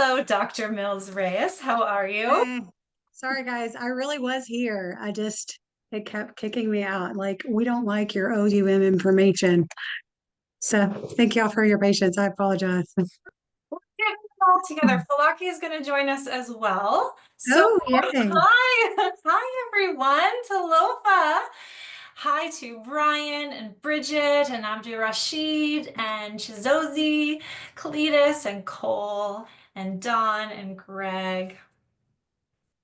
Hello, Dr. Mills Reyes. How are you? Hey, sorry guys, I really was here. It kept kicking me out. Like, we don't like your OUM information. So thank y'all for your patience. I apologize. Get it all together. Falaki is going to join us as well. So, Oh, yay. hi, hi everyone. Talofa. Hi to Brian and Bridget and Abdul Rashid and Chizozi, Kalidas and Cole and Don and Greg.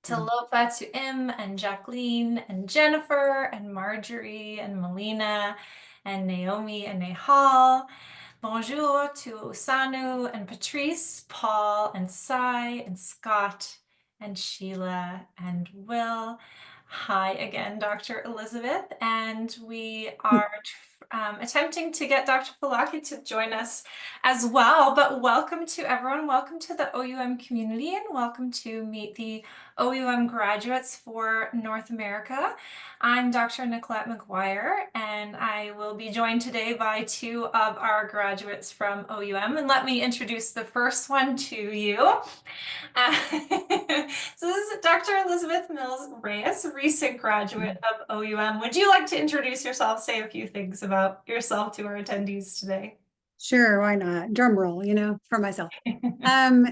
Talofa to Im and Jacqueline and Jennifer and Marjorie and Melina and Naomi and Nehal. Bonjour to Sanu and Patrice, Paul and Sai and Scott and Sheila and Will. Hi again, Dr. Elizabeth, and we are attempting to get Dr. Palake to join us as well. But welcome to everyone. Welcome to the OUM community, and welcome to meet the OUM graduates for North America. I'm Dr. Nicolette McGuire, and I will be joined today by two of our graduates from OUM. And let me introduce the first one to you. So this is Dr. Elizabeth Mills Reyes, recent graduate of OUM. Would you like to introduce yourself, say a few things about yourself to our attendees today? Sure, why not? Drum roll, for myself. I'm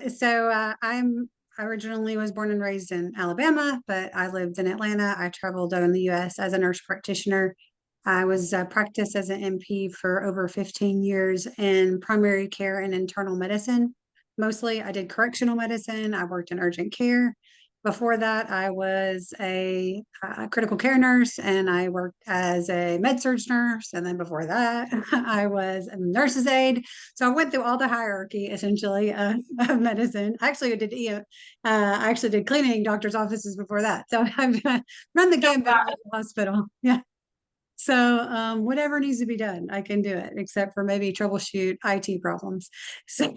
originally was born and raised in Alabama, but I lived in Atlanta. I traveled in the US as a nurse practitioner. I was practiced as an NP for over 15 years in primary care and internal medicine. Mostly I did correctional medicine. I worked in urgent care. Before that, I was a critical care nurse and I worked as a med surg nurse. And then before that, I was a nurse's aide. So I went through all the hierarchy essentially of medicine. I actually did cleaning doctors' offices before that. So I've run the gambit of the hospital. Yeah. So whatever needs to be done, I can do it, except for maybe troubleshoot IT problems. So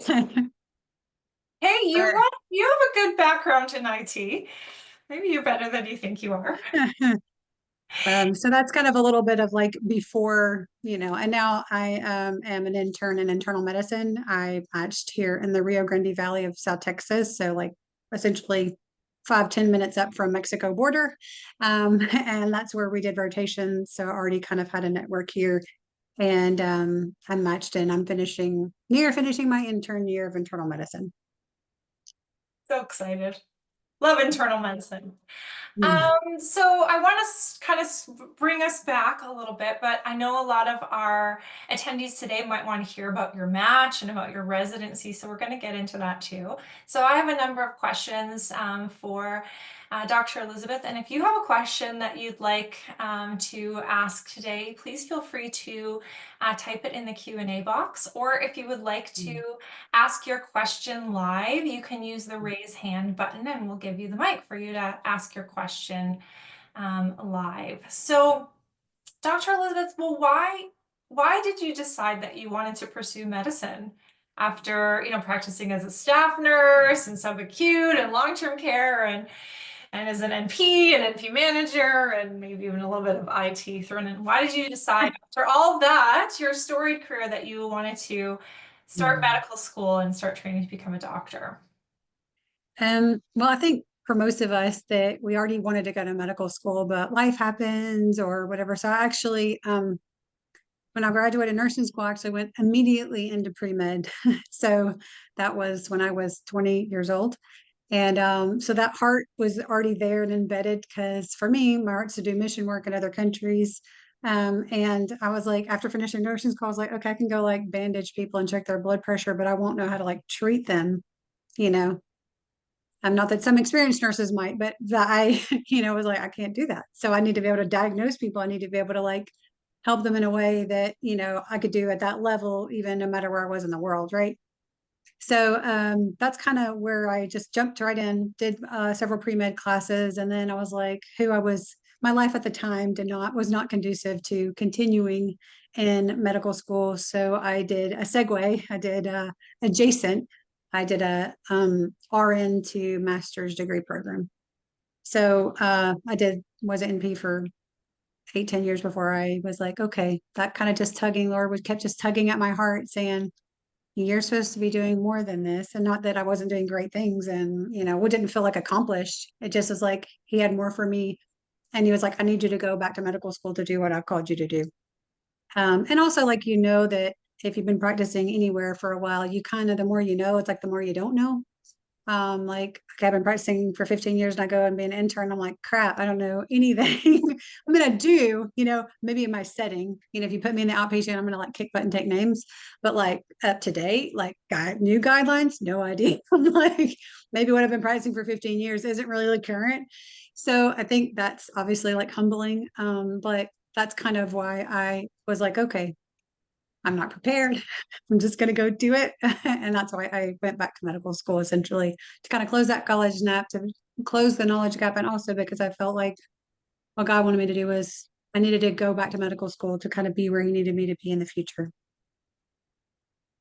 Hey, you have a good background in IT. Maybe you're better than you think you are. So that's kind of a little bit of like before, and now I am an intern in internal medicine. I matched here in the Rio Grande Valley of South Texas. So like essentially 5-10 minutes up from Mexico border. And that's where we did rotations. So I already kind of had a network here. And I'm matched in. I'm near finishing my intern year of internal medicine. So excited. Love internal medicine. Mm. So I want to kind of bring us back a little bit, but I know a lot of our attendees today might want to hear about your match and about your residency, so we're going to get into that too. So I have a number of questions for Dr. Elizabeth, and if you have a question that you'd like to ask today, please feel free to type it in the Q&A box, or if you would like to ask your question live, you can use the raise hand button and we'll give you the mic for you to ask your question live. So, Dr. Elizabeth, well, why did you decide that you wanted to pursue medicine after, practicing as a staff nurse and subacute and long-term care and as an NP and NP manager and maybe even a little bit of IT thrown in? Why did you decide after all that, your storied career, that you wanted to start Mm. medical school and start training to become a doctor? Well, I think for most of us that we already wanted to go to medical school, but life happens or whatever. So I actually, when I graduated nursing school, I actually went immediately into pre-med. So that was when I was 20 years old. And so that heart was already there and embedded because for me, my heart's to do mission work in other countries. And I was like, after finishing nursing school, I was like, okay, I can go like bandage people and check their blood pressure, but I won't know how to like treat them, you know. Not that some experienced nurses might, but that I, was like, I can't do that. So I need to be able to diagnose people. I need to be able to like help them in a way that, I could do at that level, even no matter where I was in the world. Right. So that's kind of where I just jumped right in, did several pre-med classes. And then I was like, my life at the time was not conducive to continuing in medical school. So I did a segue. I did adjacent. I did a RN to master's degree program. So was an NP for 8-10 years before I was like, okay, that kind of just tugging, Lord kept just tugging at my heart saying, you're supposed to be doing more than this. And not that I wasn't doing great things and, it didn't feel like accomplished. It just was like he had more for me. And he was like, I need you to go back to medical school to do what I've called you to do. And also, like, that if you've been practicing anywhere for a while, you kind of, the more you know, it's like the more you don't know. Like I've been practicing for 15 years and I go and be an intern. I'm like, crap, I don't know anything. I mean, I do, maybe in my setting, if you put me in the outpatient, I'm going to like kick butt and take names. But like up to date, like new guidelines, no idea. I'm like, maybe what I've been practicing for 15 years isn't really the current. So I think that's obviously like humbling. But that's kind of why I was like, okay, I'm not prepared. I'm just going to go do it. And that's why I went back to medical school essentially to kind of close that college gap, to close the knowledge gap. And also because I felt like what God wanted me to do was I needed to go back to medical school to kind of be where He needed me to be in the future.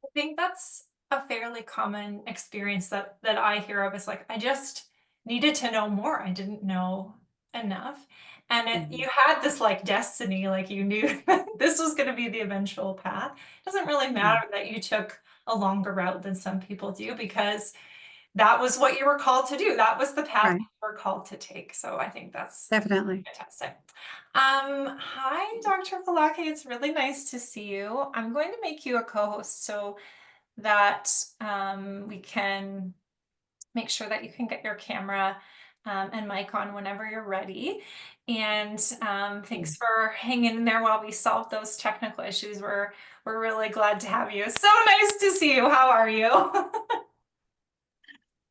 I think that's a fairly common experience that I hear of is like, I just needed to know more. I didn't know enough. And Mhm. you had this like destiny, like you knew that this was going to be the eventual path. It doesn't really Mhm. matter that you took a longer route than some people do because that was what you were called to do. That was the path Right. you were called to take. So I think that's Definitely. fantastic. Hi, Dr. Palake. It's really nice to see you. I'm going to make you a co-host so that we can make sure that you can get your camera and mic on whenever you're ready. And thanks for hanging in there while we solve those technical issues. We're really glad to have you. So nice to see you. How are you?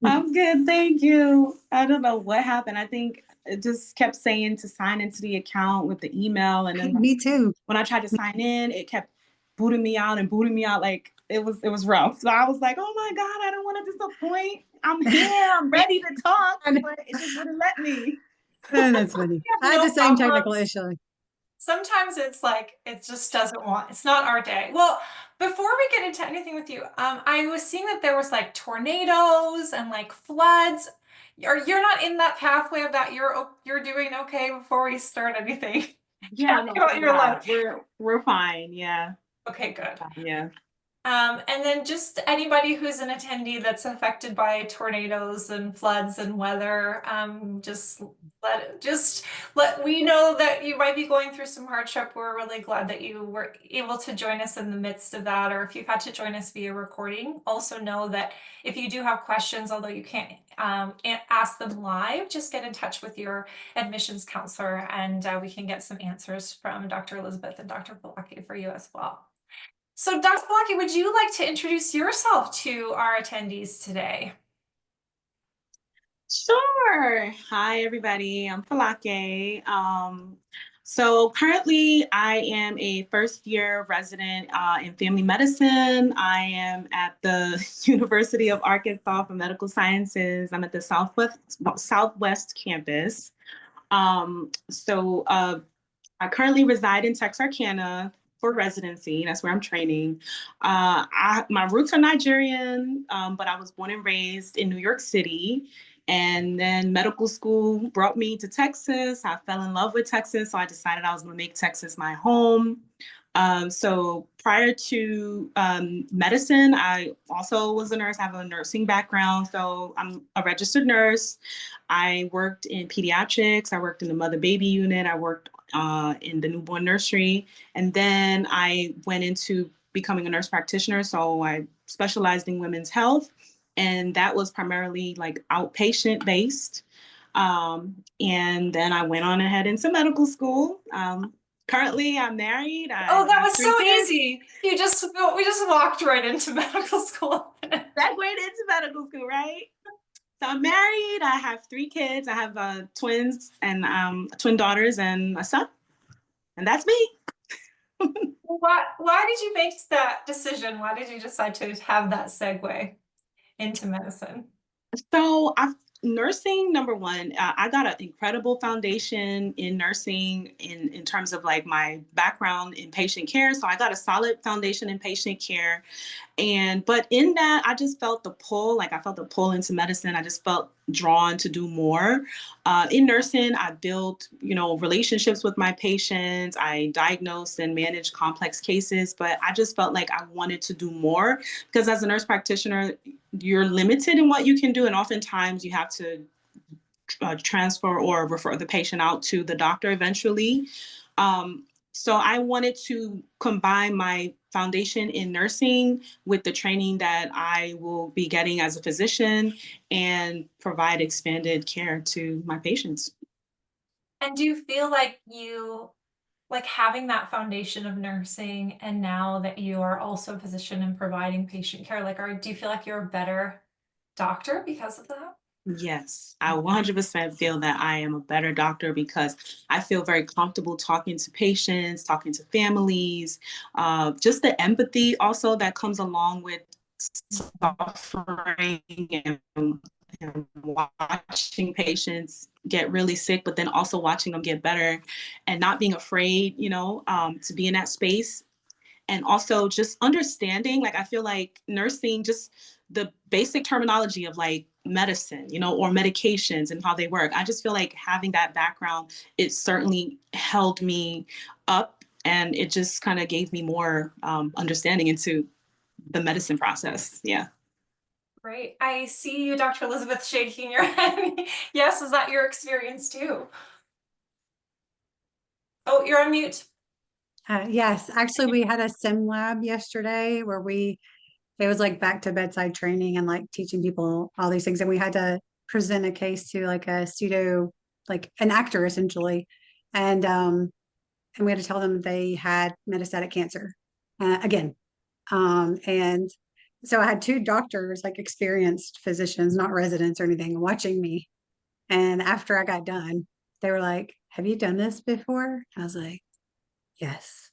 I'm good, thank you. I don't know what happened. I think it just kept saying to sign into the account with the email, and then Me too. when I tried to sign in, it kept booting me out and booting me out. Like it was rough. So I was like, oh my God, I don't want to disappoint. I'm here, I'm ready to talk, I know. but it just wouldn't let me. Oh, that's funny. We have I had no the same technical problems. issue. Sometimes it's like it just doesn't want, it's not our day. Well, before we get into anything with you, I was seeing that there was like tornadoes and like floods. You're not in that pathway of that. You're doing okay before we start anything. Tell Yeah, me no, about thank your God. life. We're fine. Yeah. Okay, good. Yeah. And then just anybody who's an attendee that's affected by tornadoes and floods and weather, just let we know that you might be going through some hardship. We're really glad that you were able to join us in the midst of that, or if you've had to join us via recording, also know that if you do have questions, although you can't ask them live, just get in touch with your admissions counselor and we can get some answers from Dr. Elizabeth and Dr. Palake for you as well. So, Dr. Palake, would you like to introduce yourself to our attendees today? Sure. Hi, everybody. I'm Palake. So currently, I am a first year resident in family medicine. I am at the University of Arkansas for Medical Sciences. I'm at the Southwest campus. I currently reside in Texarkana for residency. That's where I'm training. My roots are Nigerian, but I was born and raised in New York City. And then medical school brought me to Texas. I fell in love with Texas, so I decided I was going to make Texas my home. So prior to medicine, I also was a nurse. I have a nursing background, so I'm a registered nurse. I worked in pediatrics. I worked in the mother baby unit. I worked in the newborn nursery. And then I went into becoming a nurse practitioner. So I specialized in women's health. And that was primarily like outpatient based. And then I went on ahead into medical school. Currently, I'm married. Oh, I that have was so three kids. easy. We just walked right into medical school. Segued into medical school, right? So I'm married. I have three kids. I have twins and twin daughters and a son, and that's me. Why did you make that decision? Why did you decide to have that segue into medicine? So Nursing, number one, I got an incredible foundation in nursing in terms of like my background in patient care. So I got a solid foundation in patient care. But in that, I just felt the pull, like I felt the pull into medicine. I just felt drawn to do more. In nursing, I built, relationships with my patients. I diagnosed and managed complex cases, but I just felt like I wanted to do more because as a nurse practitioner, you're limited in what you can do. And oftentimes you have to transfer or refer the patient out to the doctor eventually. So I wanted to combine my foundation in nursing with the training that I will be getting as a physician and provide expanded care to my patients. And do you feel like you like having that foundation of nursing and now that you are also a physician in providing patient care, like do you feel like you're a better doctor because of that? Yes, I 100% feel that I am a better doctor because I feel very comfortable talking to patients, talking to families, just the empathy also that comes along with suffering and watching patients get really sick, but then also watching them get better and not being afraid, to be in that space and also just understanding, like I feel like nursing, just the basic terminology of like medicine, or medications and how they work. I just feel like having that background, it certainly held me up and it just kind of gave me more understanding into the medicine process. Yeah. Great. I see you, Dr. Elizabeth, shaking your head. Yes, is that your experience too? Oh, you're on mute. Yes, actually, we had a sim lab yesterday where it was like back to bedside training and like teaching people all these things. And we had to present a case to like a studio, like an actor essentially. And we had to tell them they had metastatic cancer again. And so I had two doctors, like experienced physicians, not residents or anything, watching me. And after I got done, they were like, "Have you done this before?" I was like, "Yes."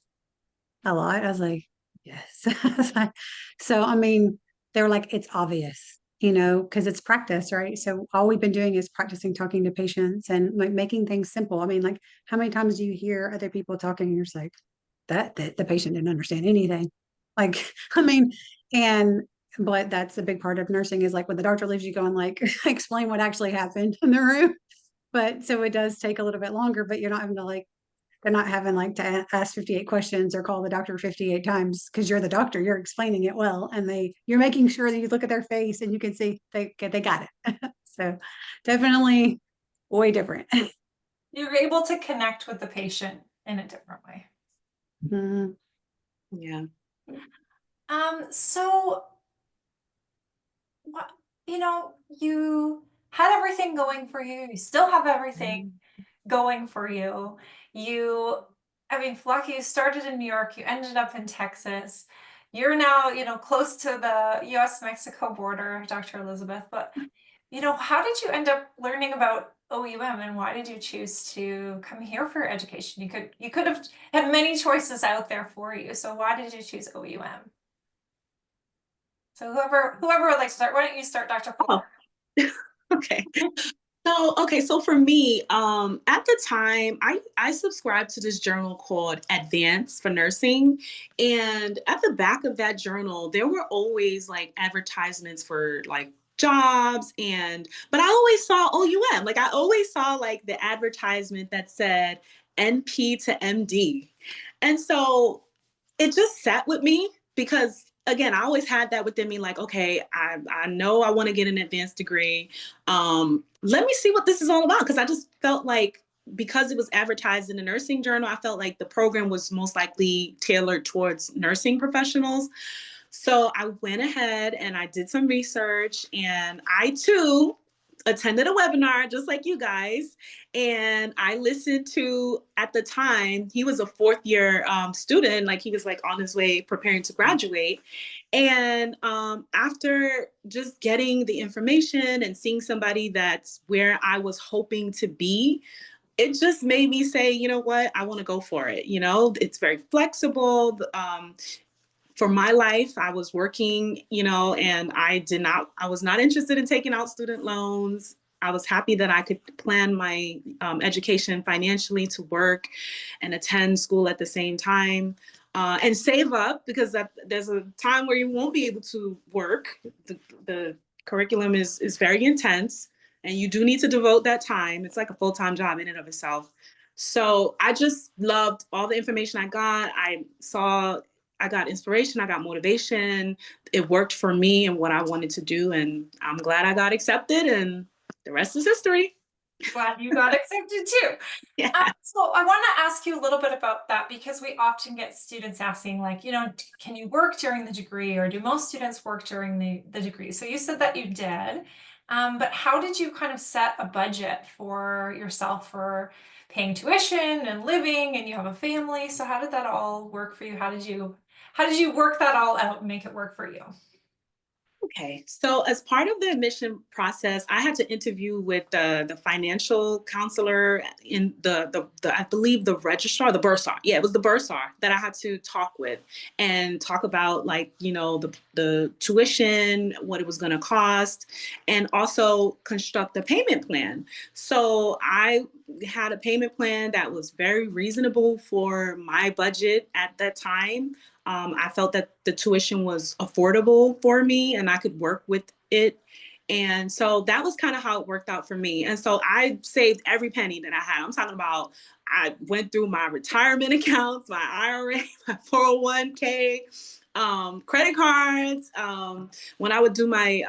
A lot. I was like, yes. So, I mean, they were like, it's obvious, because it's practice, right? So all we've been doing is practicing talking to patients and like making things simple. I mean, like, how many times do you hear other people talking and you're just like, that the patient didn't understand anything? Like, I mean, and but that's a big part of nursing is like when the doctor leaves you going like explain what actually happened in the room. But so it does take a little bit longer, but you're not having to like they're not having like to ask 58 questions or call the doctor 58 times because you're the doctor. You're explaining it well, and you're making sure that you look at their face and you can see they got it. So definitely way different. You're able to connect with the patient in a different way. Mhm. Yeah. So what, you had everything going for you. You still have everything going for you. I mean, lucky you started in New York, you ended up in Texas. You're now, close to the US-Mexico border, Dr. Elizabeth. But, how did you end up learning about OUM and why did you choose to come here for education? You could have had many choices out there for you. So why did you choose OUM? So whoever would like to start, why don't you start, Dr. Cole? Oh, okay. So for me, at the time, I subscribed to this journal called Advance for Nursing, and at the back of that journal, there were always like advertisements for like jobs, but I always saw OUM. Like I always saw like the advertisement that said NP to MD, and so it just sat with me because again, I always had that within me, like, okay, I know I want to get an advanced degree. Let me see what this is all about. Cause I just felt like because it was advertised in a nursing journal, I felt like the program was most likely tailored towards nursing professionals. So I went ahead and I did some research and I too attended a webinar just like you guys. And I listened to, at the time, he was a fourth year student, like he was like on his way preparing to graduate. And after just getting the information and seeing somebody that's where I was hoping to be, it just made me say, you know what, I want to go for it. It's very flexible. For my life, I was working, and I was not interested in taking out student loans. I was happy that I could plan my education financially to work and attend school at the same time. And save up, because there's a time where you won't be able to work. The curriculum is very intense, and you do need to devote that time. It's like a full-time job in and of itself. So I just loved all the information I got. I got inspiration, I got motivation. It worked for me and what I wanted to do, and I'm glad I got accepted, and the rest is history. Glad you got accepted too. Yeah. So I want to ask you a little bit about that, because we often get students asking, like, can you work during the degree, or do most students work during the degree? So you said that you did, but how did you kind of set a budget for yourself for paying tuition and living, and you have a family? So how did that all work for you? How did you work that all out and make it work for you? Okay, so as part of the admission process, I had to interview with the financial counselor in the I believe the registrar, the bursar. Yeah, it was the bursar that I had to talk with and talk about, like, the tuition, what it was going to cost, and also construct a payment plan. So I had a payment plan that was very reasonable for my budget at that time. I felt that the tuition was affordable for me and I could work with it. And so that was kind of how it worked out for me. And so I saved every penny that I had. I'm talking about, I went through my retirement accounts, my IRA, my 401k, credit cards. When I would do my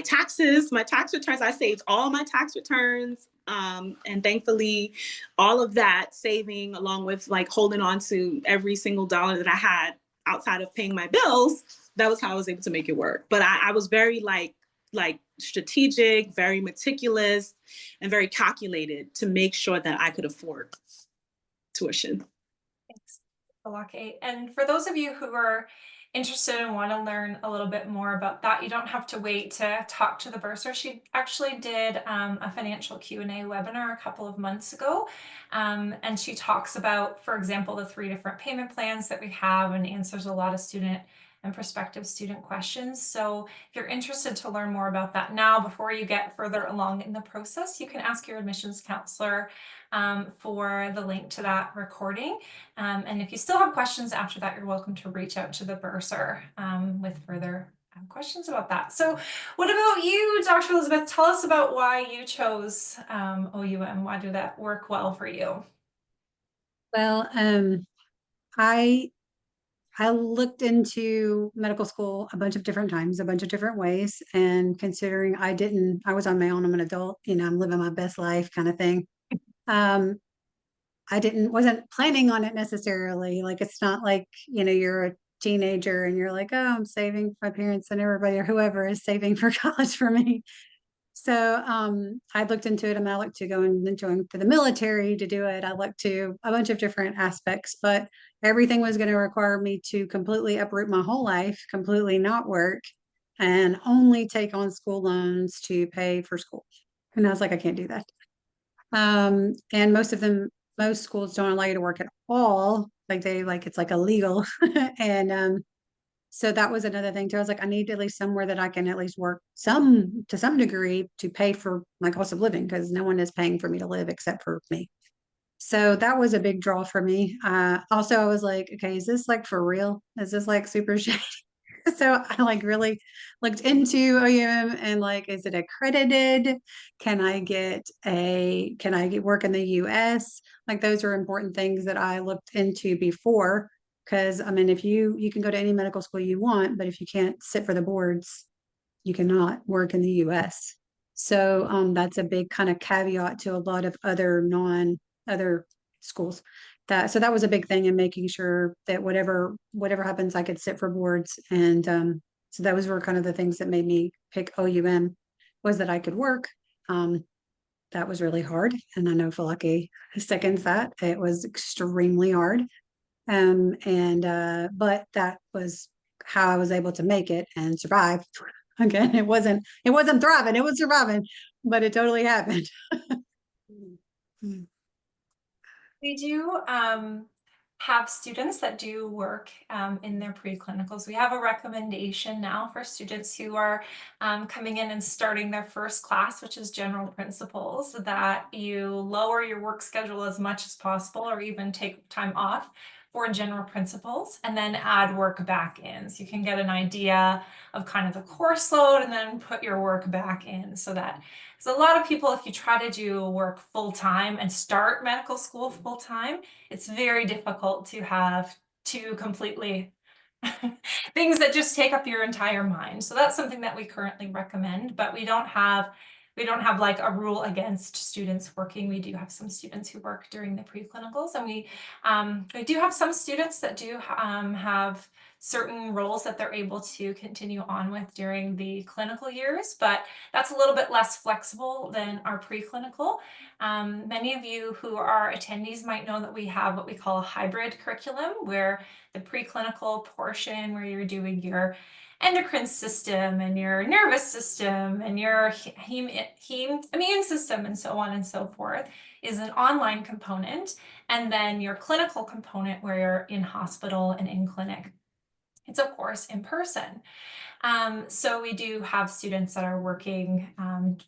taxes, my tax returns, I saved all my tax returns. And thankfully, all of that saving, along with like holding on to every single dollar that I had outside of paying my bills, that was how I was able to make it work. But I was very like strategic, very meticulous, and very calculated to make sure that I could afford tuition. Thanks, Palake. And for those of you who are interested and want to learn a little bit more about that, you don't have to wait to talk to the bursar. She actually did a financial Q&A webinar a couple of months ago. And she talks about, for example, the 3 different payment plans that we have, and answers a lot of student and prospective student questions. So if you're interested to learn more about that now, before you get further along in the process, you can ask your admissions counselor for the link to that recording. And if you still have questions after that, you're welcome to reach out to the bursar with further questions about that. So what about you, Dr. Elizabeth? Tell us about why you chose OUM. Why did that work well for you? Well, I looked into medical school a bunch of different times, a bunch of different ways, and considering I was on my own, I'm an adult, I'm living my best life kind of thing. Um, wasn't planning on it necessarily. Like, it's not like, you're a teenager and you're like, oh, I'm saving my parents and everybody or whoever is saving for college for me. So I looked into it, and I looked to go and join for the military to do it. I looked to a bunch of different aspects, but everything was going to require me to completely uproot my whole life, completely not work, and only take on school loans to pay for school. And I was like, I can't do that. And most schools don't allow you to work at all. It's like illegal. And so that was another thing too. I was like, I need at least somewhere that I can at least work to some degree to pay for my cost of living, because no one is paying for me to live except for me. So that was a big draw for me. Also, I was like, okay, is this like for real? Is this like super shady? So I like really looked into OUM and like, is it accredited? Can I get work in the US? Like, those are important things that I looked into before. Cause I mean, if you can go to any medical school you want, but if you can't sit for the boards, you cannot work in the US. So that's a big kind of caveat to a lot of other schools. That was a big thing in making sure that whatever happens, I could sit for boards. And so those were kind of the things that made me pick OUM, was that I could work. That was really hard. And I know Falake seconds that. It was extremely hard. But that was how I was able to make it and survive. Again, it wasn't thriving, it was surviving, but it totally happened. We do have students that do work in their preclinicals. We have a recommendation now for students who are coming in and starting their first class, which is general principles, that you lower your work schedule as much as possible, or even take time off for general principles, and then add work back in. So you can get an idea of kind of the course load and then put your work back in, so that, because a lot of people, if you try to do work full-time and start medical school full-time, it's very difficult to have two completely things that just take up your entire mind. So that's something that we currently recommend, but we don't have like a rule against students working. We do have some students who work during the preclinicals, and we do have some students that do have certain roles that they're able to continue on with during the clinical years, but that's a little bit less flexible than our preclinical. Many of you who are attendees might know that we have what we call a hybrid curriculum, where the preclinical portion, where you're doing your endocrine system and your nervous system and your immune system and so on and so forth, is an online component. And then your clinical component, where you're in hospital and in clinic, it's of course in person. So we do have students that are working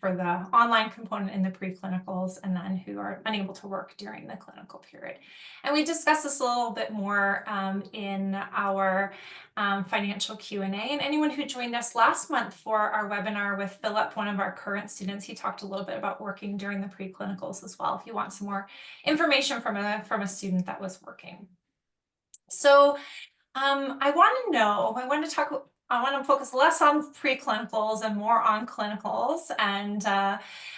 for the online component in the preclinicals, and then who are unable to work during the clinical period. And we discuss this a little bit more in our financial Q&A. And anyone who joined us last month for our webinar with Philip, one of our current students, he talked a little bit about working during the preclinicals as well, if you want some more information from a student that was working. So I want to focus less on preclinicals and more on clinicals and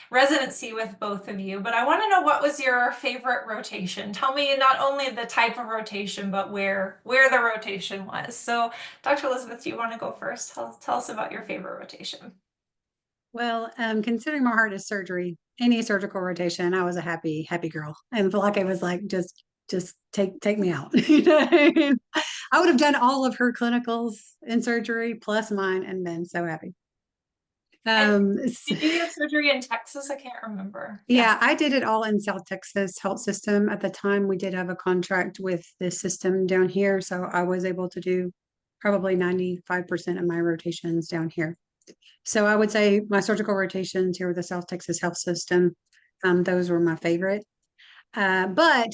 residency with both of you, but I want to know, what was your favorite rotation? Tell me not only the type of rotation, but where the rotation was. So Dr. Elizabeth, do you want to go first? Tell us about your favorite rotation. Well, considering my heart is surgery, any surgical rotation, I was a happy girl. And Palake was like, just take me out. You know what I mean? I would have done all of her clinicals in surgery plus mine and been so happy. And did you get surgery in Texas? I can't remember. Yeah, I did it all in South Texas Health System. At the time, we did have a contract with this system down here, so I was able to do probably 95% of my rotations down here. So I would say my surgical rotations here with the South Texas Health System, those were my favorite. But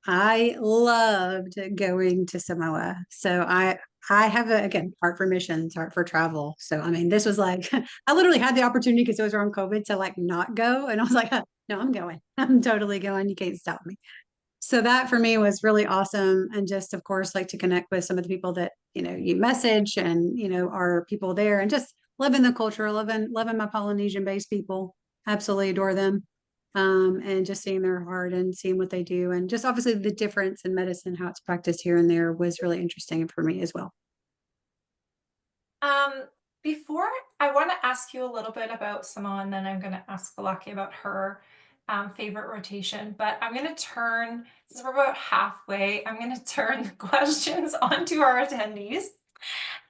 I loved going to Samoa. So I have again, heart for missions, heart for travel. So I mean, this was like I literally had the opportunity because it was around COVID to like not go, and I was like, no, I'm going. I'm totally going. You can't stop me. So that for me was really awesome, and just of course like to connect with some of the people that you message and are people there, and just loving the culture, loving my Polynesian based people. Absolutely adore them. And just seeing their heart and seeing what they do, and just obviously the difference in medicine, how it's practiced here and there, was really interesting for me as well. Um, Before, I want to ask you a little bit about Samoa, and then I'm going to ask Palake about her favorite rotation. But I'm going to turn, since we're about halfway, I'm going to turn the questions onto our attendees.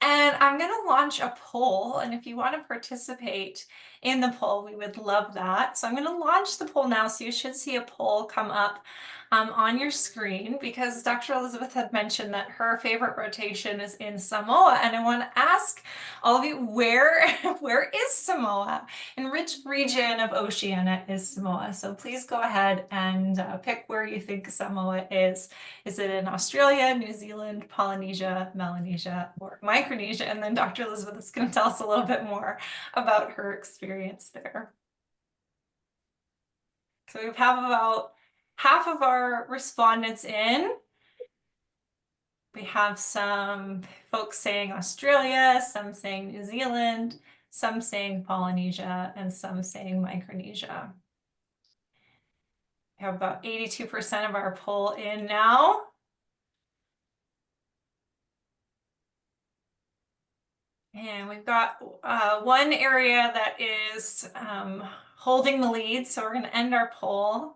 And I'm going to launch a poll. And if you want to participate in the poll, we would love that. So I'm going to launch the poll now. So you should see a poll come up on your screen, because Dr. Elizabeth had mentioned that her favorite rotation is in Samoa. And I want to ask all of you, where is Samoa? In which region of Oceania is Samoa? So please go ahead and pick where you think Samoa is. Is it in Australia, New Zealand, Polynesia, Melanesia, or Micronesia? And then Dr. Elizabeth is going to tell us a little bit more about her experience there. So we have about half of our respondents in. We have some folks saying Australia, some saying New Zealand, some saying Polynesia, and some saying Micronesia. We have about 82% of our poll in now. And we've got one area that is holding the lead, so we're going to end our poll.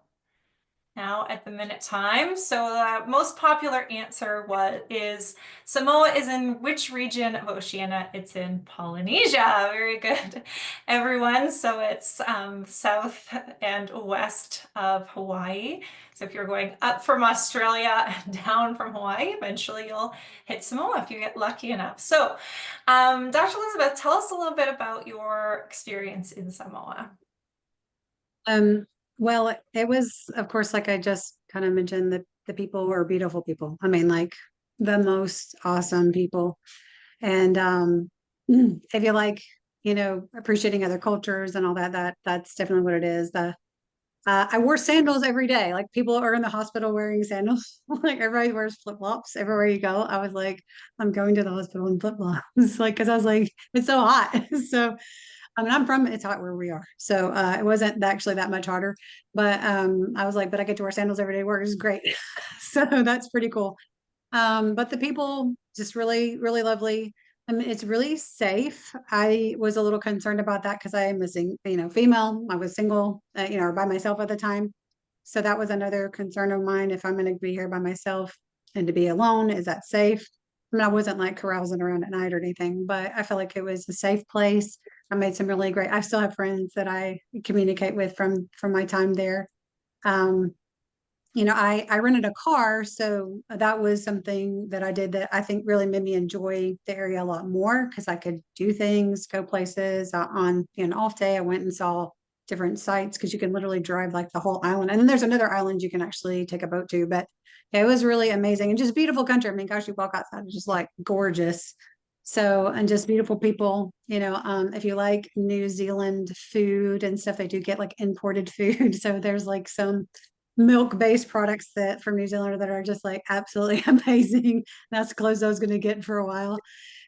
now at the minute time. So the most popular answer is Samoa is in which region of Oceania? It's in Polynesia. Very good, everyone. So it's south and west of Hawaii. So if you're going up from Australia and down from Hawaii, eventually you'll hit Samoa if you get lucky enough. So Dr. Elizabeth, tell us a little bit about your experience in Samoa. Well, it was, of course, like I just kind of mentioned, the people were beautiful people. I mean, like the most awesome people. And if you like, appreciating other cultures and all that, that's definitely what it is. I wore sandals every day. Like people are in the hospital wearing sandals. Like everybody wears flip-flops everywhere you go. I was like, I'm going to the hospital in flip-flops. Like, because I was like, it's so hot. So I mean, it's hot where we are. So it wasn't actually that much hotter. But I was like, but I get to wear sandals every day to work, which is great. So that's pretty cool. But the people just really, really lovely. I mean, it's really safe. I was a little concerned about that because I am female. I was single, or by myself at the time. So that was another concern of mine. If I'm going to be here by myself and to be alone, is that safe? I mean, I wasn't like carousing around at night or anything, but I felt like it was a safe place. I made some really great. I still have friends that I communicate with from my time there. Um, I rented a car, so that was something that I did that I think really made me enjoy the area a lot more because I could do things, go places. On an off day, I went and saw different sites because you can literally drive like the whole island. And then there's another island you can actually take a boat to. But yeah, it was really amazing and just beautiful country. I mean, gosh, you walk outside, it's just like gorgeous. So, and just beautiful people, if you like New Zealand food and stuff, they do get like imported food. So there's like some milk-based products that from New Zealand that are just like absolutely amazing. That's close I was going to get for a while.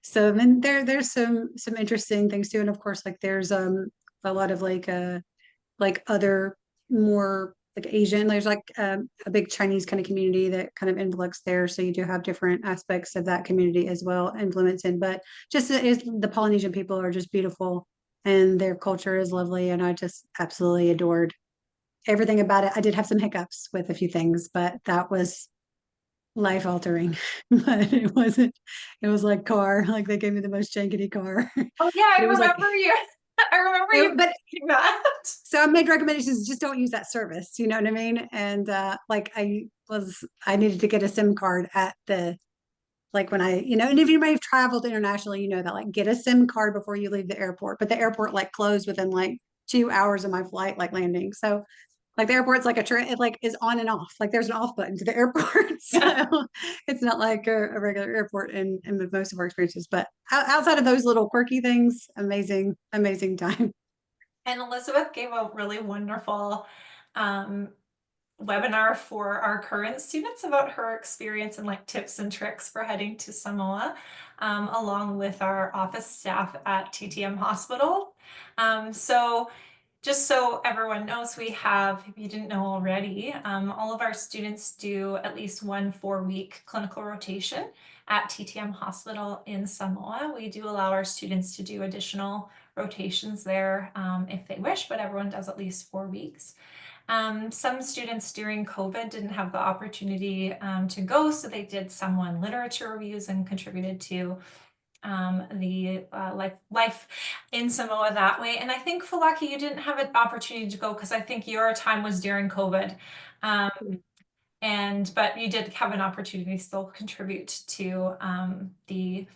So then there's some interesting things too, and of course, like there's a lot of like other more like Asian. There's like a big Chinese kind of community that kind of influx there. So you do have different aspects of that community as well influence in. But just is the Polynesian people are just beautiful and their culture is lovely, and I just absolutely adored everything about it. I did have some hiccups with a few things, but that was life altering. But it wasn't, it was like car, like they gave me the most jankety car. Oh yeah, But I it was like, remember you. I remember you but mentioning that. so I made recommendations, just don't use that service. You know what I mean? And like I needed to get a SIM card at the, like when and if you may have traveled internationally, you know that like get a SIM card before you leave the airport. But the airport like closed within like 2 hours of my flight, like landing. So like the airport's like it like is on and off. Like there's an off button to the airport. So it's not like a regular airport in most of our experiences. But outside of those little quirky things, amazing, amazing time. And Elizabeth gave a really wonderful um, webinar for our current students about her experience and like tips and tricks for heading to Samoa, along with our office staff at TTM Hospital. So just so everyone knows, we have, if you didn't know already, all of our students do at least one 4-week clinical rotation at TTM Hospital in Samoa. We do allow our students to do additional rotations there if they wish, but everyone does at least 4 weeks. Some students during COVID didn't have the opportunity to go, so they did some literature reviews and contributed to the life in Samoa that way. And I think Falaki, you didn't have an opportunity to go because I think your time was during COVID. Um, but you did have an opportunity to still contribute to the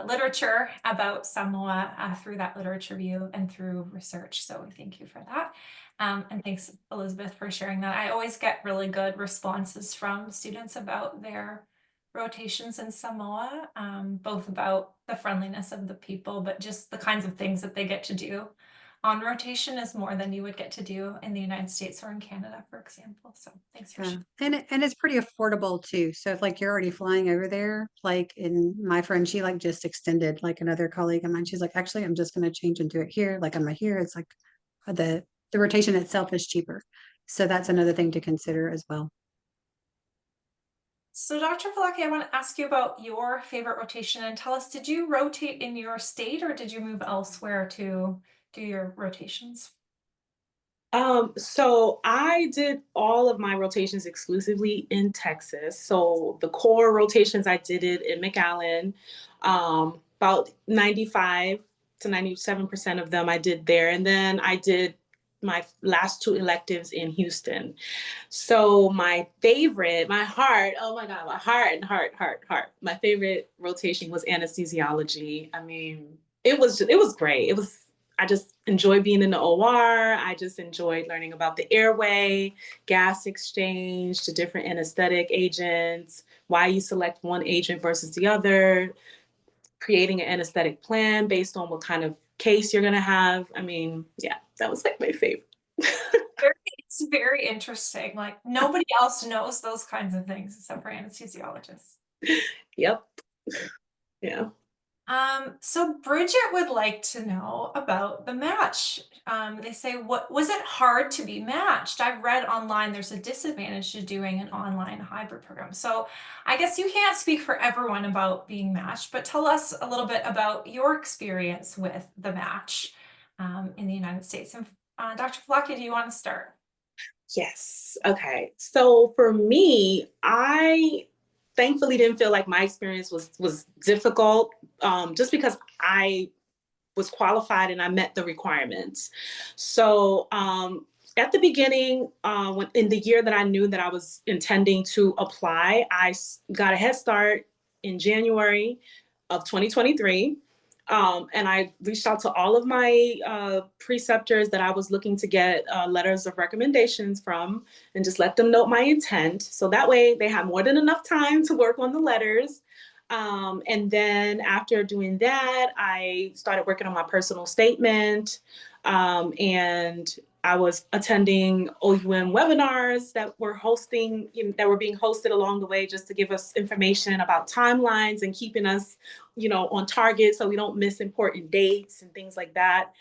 literature about Samoa through that literature review and through research. So we thank you for that. And thanks, Elizabeth, for sharing that. I always get really good responses from students about their rotations in Samoa, both about the friendliness of the people, but just the kinds of things that they get to do on rotation is more than you would get to do in the United States or in Canada, for example. So thanks for sharing. And it's pretty affordable too. So if like you're already flying over there, like in my friend, she like just extended, like another colleague of mine, she's like, actually, I'm just going to change and do it here. Like I'm here. It's like the rotation itself is cheaper. So that's another thing to consider as well. So Dr. Falake, I want to ask you about your favorite rotation and tell us, did you rotate in your state or did you move elsewhere to do your rotations? So I did all of my rotations exclusively in Texas. So the core rotations, I did it in McAllen. About 95 to 97% of them I did there. And then I did my last two electives in Houston. So my favorite, my heart, oh my God, my heart. My favorite rotation was anesthesiology. I mean, it was great. I just enjoyed being in the OR. I just enjoyed learning about the airway, gas exchange, the different anesthetic agents, why you select one agent versus the other, creating an anesthetic plan based on what kind of case you're gonna have. I mean, yeah, that was like my favorite. It's very interesting. Like nobody else knows those kinds of things except for anesthesiologists. Yep. Yeah. So Bridget would like to know about the match. They say, what was it hard to be matched? I've read online there's a disadvantage to doing an online hybrid program. So I guess you can't speak for everyone about being matched, but tell us a little bit about your experience with the match in the United States. And Dr. Palake, do you want to start? Yes. Okay. So for me, I thankfully didn't feel like my experience was difficult, just because I was qualified and I met the requirements. So at the beginning, when, in the year that I knew that I was intending to apply, got a head start in January of 2023. And I reached out to all of my preceptors that I was looking to get letters of recommendations from and just let them know my intent. So that way they had more than enough time to work on the letters. And then after doing that, I started working on my personal statement. And I was attending OUM webinars that were that were being hosted along the way just to give us information about timelines and keeping us, on target so we don't miss important dates and things like that.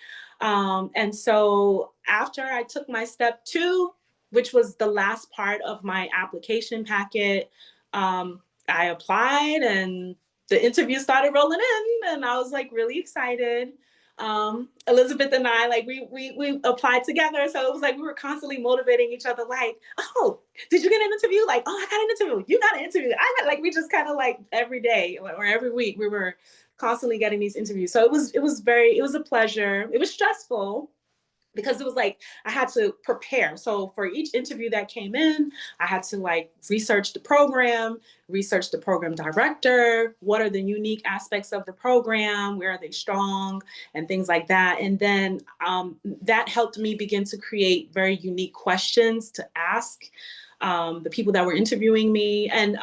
And so after I took my step two, which was the last part of my application packet, I applied and the interview started rolling in and I was like really excited. Elizabeth and I, like we applied together. So it was like we were constantly motivating each other, like, oh, did you get an interview? Like, oh, I got an interview. You got an interview. I got, like, we just kind of like every day or every week we were constantly getting these interviews. So it was a pleasure. It was stressful because it was like I had to prepare. So for each interview that came in, I had to like research the program director, what are the unique aspects of the program, where are they strong, and things like that. And then that helped me begin to create very unique questions to ask the people that were interviewing me. And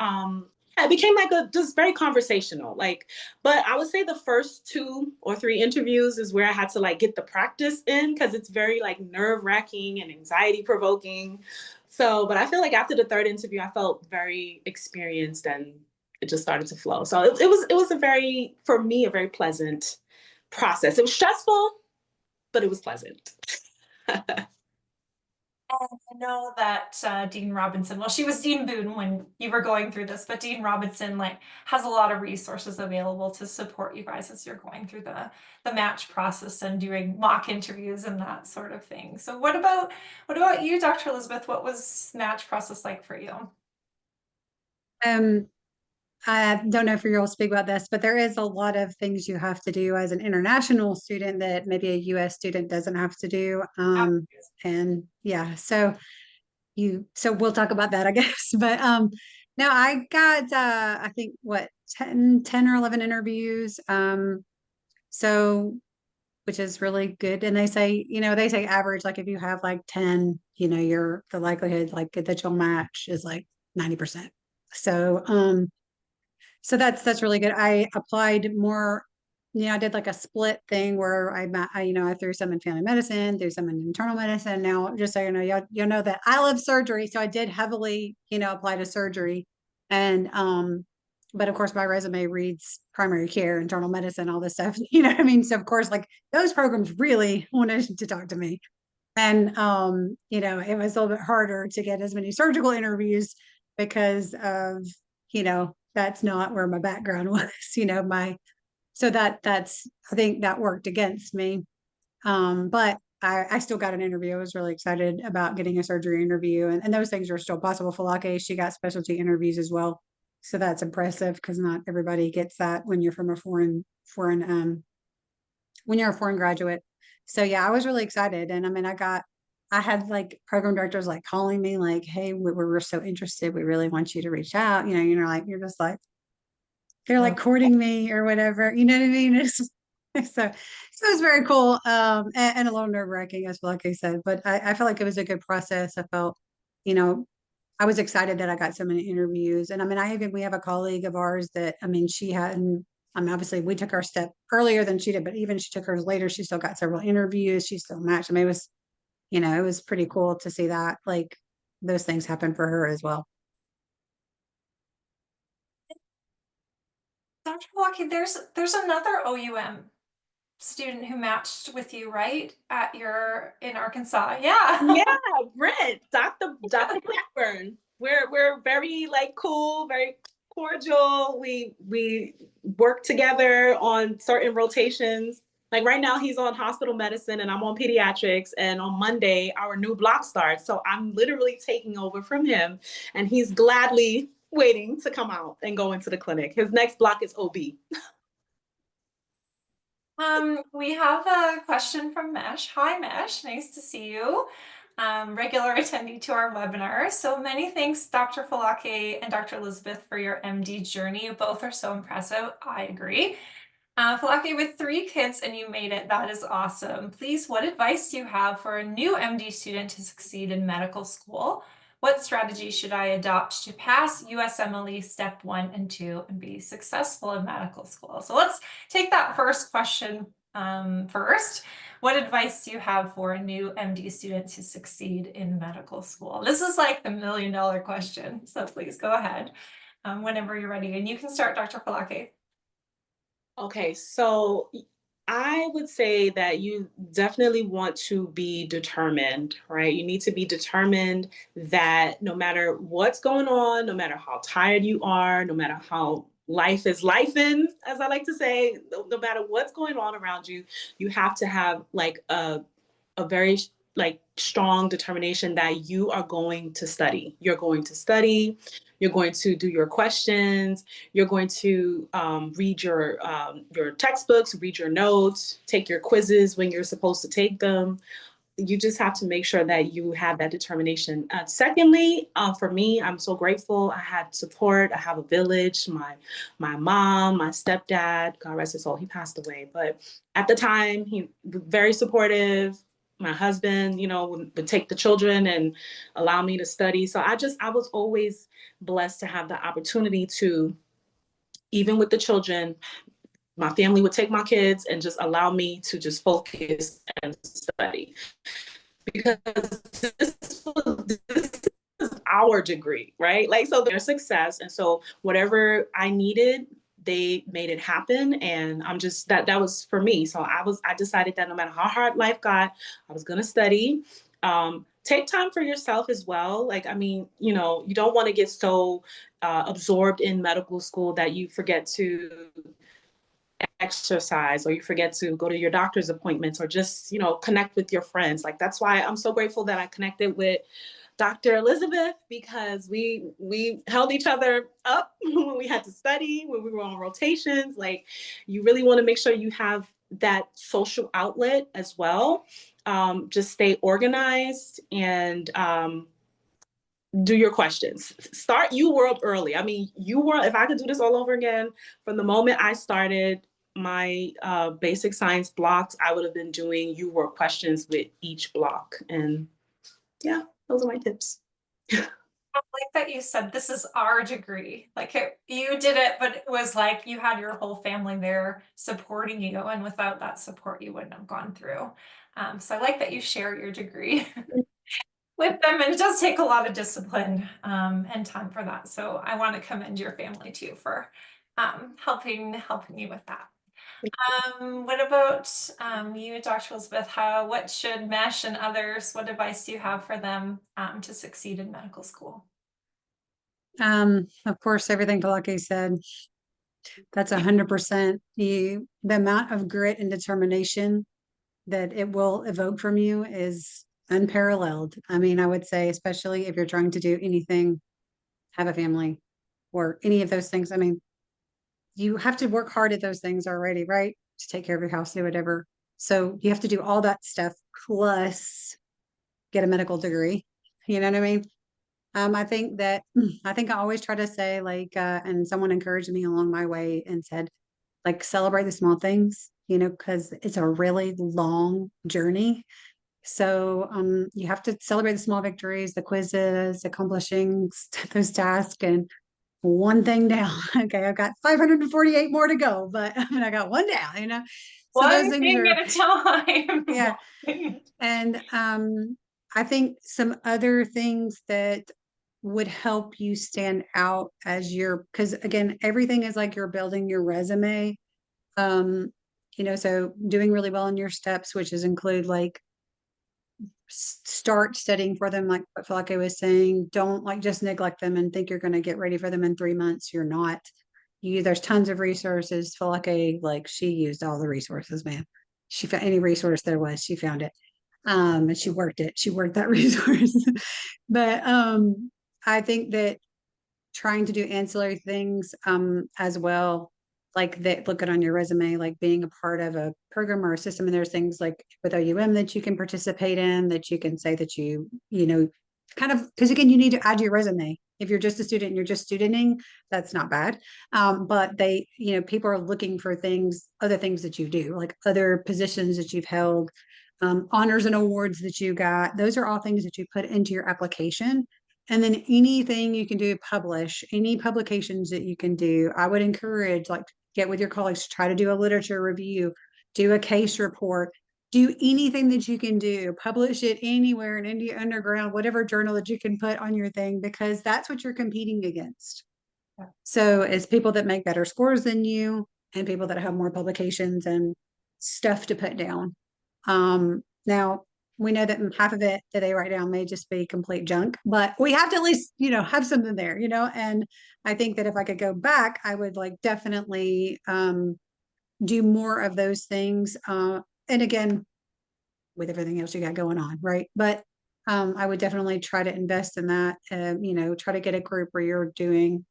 yeah, it became like just very conversational. Like, but I would say the first 2 or 3 interviews is where I had to like get the practice in because it's very like nerve wracking and anxiety provoking. So, but I feel like after the third interview, I felt very experienced and it just started to flow. So it was for me, a very pleasant process. It was stressful, but it was pleasant. And I know that Dean Robinson, well, she was Dean Boone when you were going through this, but Dean Robinson like has a lot of resources available to support you guys as you're going through the match process and doing mock interviews and that sort of thing. So what about you, Dr. Elizabeth? What was match process like for you? Um, I don't know if you'll speak about this, but there is a lot of things you have to do as an international student that maybe a US student doesn't have to do. And yeah, so we'll talk about that, I guess. But no, I got I think what 10 or 11 interviews. So which is really good. And they say average, like if you have like 10, the likelihood like that you'll match is like 90%. So so that's really good. I applied more, I did like a split thing where I threw some in family medicine, threw some in internal medicine. Now, just so you know, you'll know that I love surgery. So I did heavily, apply to surgery. And but of course my resume reads primary care, internal medicine, all this stuff. You know what I mean? So of course, like those programs really wanted to talk to me. And it was a little bit harder to get as many surgical interviews because of, that's not where my background was, my so that's I think that worked against me. But I still got an interview. I was really excited about getting a surgery interview, and those things are still possible. Falake, she got specialty interviews as well. So that's impressive because not everybody gets that when you're from a when you're a foreign graduate. So yeah, I was really excited. And I mean, I had like program directors like calling me like, hey, we're so interested. We really want you to reach out. Like, you're just like, they're like courting me or whatever. You know what I mean? So it was very cool. And a little nerve wracking as well, like I said, but I felt like it was a good process. I felt, you know, I was excited that I got so many interviews. And I mean, we have a colleague of ours that, I mean, she hadn't, I mean, obviously we took our step earlier than she did, but even she took hers later, she still got several interviews. She still matched. I mean, it was pretty cool to see that, like, those things happen for her as well. Dr. Palake, there's another OUM student who matched with you, right? In Arkansas. Yeah. Yeah, Brent, Dr. Blackburn. We're very like cool, very cordial. We work together on certain rotations. Like right now he's on hospital medicine and I'm on pediatrics, and on Monday our new block starts. So I'm literally taking over from him, and he's gladly waiting to come out and go into the clinic. His next block is OB. We have a question from Mesh. Hi, Mesh. Nice to see you. Regular attendee to our webinar. So many thanks, Dr. Falake and Dr. Elizabeth, for your MD journey. You both are so impressive. I agree. Falake, with 3 kids and you made it, that is awesome. Please, what advice do you have for a new MD student to succeed in medical school? What strategy should I adopt to pass USMLE step 1 and 2 and be successful in medical school? So let's take that first question first. What advice do you have for a new MD student to succeed in medical school? This is like the $1,000,000 question. So please go ahead whenever you're ready. And you can start, Dr. Falake. Okay, so I would say that you definitely want to be determined, right? You need to be determined that no matter what's going on, no matter how tired you are, no matter how life is lifing, as I like to say, no matter what's going on around you, you have to have like a very like strong determination that you are going to study. You're going to study. You're going to do your questions. You're going to read your textbooks, read your notes, take your quizzes when you're supposed to take them. You just have to make sure that you have that determination. Secondly, for me, I'm so grateful. I had support. I have a village. My mom, my stepdad, God rest his soul, he passed away. But at the time, he was very supportive. My husband, would take the children and allow me to study. So I was always blessed to have the opportunity to, even with the children, my family would take my kids and just allow me to just focus and study, because this is our degree, right? Like, so their success. And so whatever I needed, they made it happen. And I'm just, that was for me. So I decided that no matter how hard life got, I was going to study. Take time for yourself as well. Like, I mean, you don't want to get so absorbed in medical school that you forget to exercise, or you forget to go to your doctor's appointments, or just connect with your friends. Like, that's why I'm so grateful that I connected with Dr. Elizabeth, because we held each other up when we had to study, when we were on rotations. Like, you really want to make sure you have that social outlet as well. Just stay organized and do your questions. Start UWorld early. I mean, UWorld, if I could do this all over again, from the moment I started my basic science blocks, I would have been doing UWorld questions with each block. And yeah, those are my tips. I like that you said this is our degree. Like you did it, but it was like you had your whole family there supporting you, and without that support, you wouldn't have gone through. So I like that you share your degree with them, and it does take a lot of discipline and time for that. So I want to commend your family too for helping you with that. What about you, Dr. Elizabeth? What should Mesh and others, what advice do you have for them to succeed in medical school? Of course, everything Palake said, that's 100%. The amount of grit and determination that it will evoke from you is unparalleled. I mean, I would say, especially if you're trying to do anything, have a family or any of those things. I mean, you have to work hard at those things already, right? To take care of your house, do whatever. So you have to do all that stuff plus get a medical degree. You know what I mean? I think that I think I always try to say like, and someone encouraged me along my way and said, like, celebrate the small things, you know, because it's a really long journey. So you have to celebrate the small victories, the quizzes, accomplishing those tasks, and one thing down. Okay, I've got 548 more to go, but I mean, I got one down, you know. So those One things thing are, at a time. yeah. And I think some other things that would help you stand out as your, because again, everything is like you're building your resume. Um, you know, so doing really well in your steps, which is include like start studying for them, like what Falake was saying. Don't like just neglect them and think you're going to get ready for them in 3 months. You're not. There's tons of resources. Falake, like she used all the resources, man. She found any resource there was, she found it. And she worked it. She worked that resource. But I think that trying to do ancillary things as well, like that look good on your resume, like being a part of a program or a system. And there's things like with OUM that you can participate in, that you can say that you know, kind of, because again, you need to add to your resume. If you're just a student and you're just studenting, that's not bad. But they, you know, people are looking for things, other things that you do, like other positions that you've held, honors and awards that you got. Those are all things that you put into your application. And then anything you can do, publish any publications that you can do. I would encourage, like, get with your colleagues, try to do a literature review, do a case report, do anything that you can do, publish it anywhere in India Underground, whatever journal that you can put on your thing, because that's what you're competing against. So it's people that make better scores than you and people that have more publications and stuff to put down. Now we know that half of it that they write down may just be complete junk, but we have to at least, you know, have something there, you know. And I think that if I could go back, I would like definitely do more of those things. And again, with everything else you got going on, right? But I would definitely try to invest in that. You know, try to get a group where you're doing